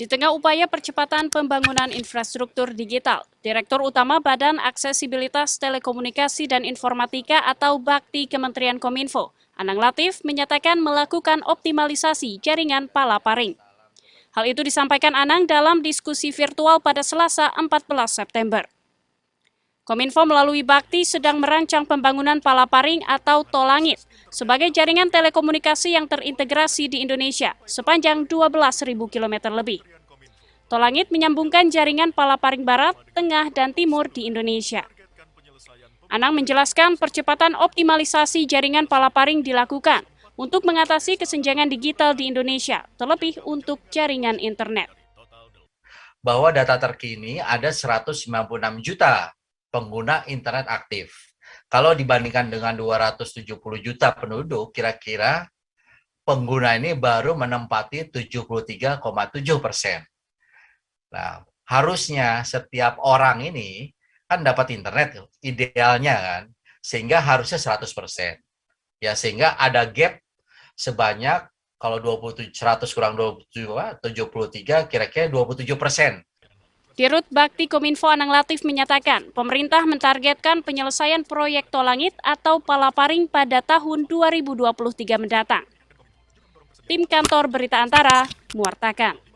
Di tengah upaya percepatan pembangunan infrastruktur digital, Direktur Utama Badan Aksesibilitas Telekomunikasi dan Informatika atau Bakti Kementerian Kominfo, Anang Latif menyatakan melakukan optimalisasi jaringan Palaparing. Hal itu disampaikan Anang dalam diskusi virtual pada Selasa 14 September. Kominfo melalui Bakti sedang merancang pembangunan Palaparing atau Tol Langit sebagai jaringan telekomunikasi yang terintegrasi di Indonesia sepanjang 12.000 km lebih. Tol Langit menyambungkan jaringan Palaparing Barat, Tengah, dan Timur di Indonesia. Anang menjelaskan percepatan optimalisasi jaringan Palaparing dilakukan untuk mengatasi kesenjangan digital di Indonesia, terlebih untuk jaringan internet. Bahwa data terkini ada 196 juta pengguna internet aktif. Kalau dibandingkan dengan 270 juta penduduk, kira-kira pengguna ini baru menempati 73,7%. Nah, harusnya setiap orang ini kan dapat internet, idealnya kan, sehingga harusnya 100%. Ya, sehingga ada gap sebanyak, kalau 100 kurang 73, kira-kira 27%. Dirut Bakti Kominfo Anang Latif menyatakan, pemerintah mentargetkan penyelesaian proyek Tol Langit atau Palaparing pada tahun 2023 mendatang. Tim Kantor Berita Antara mewartakan.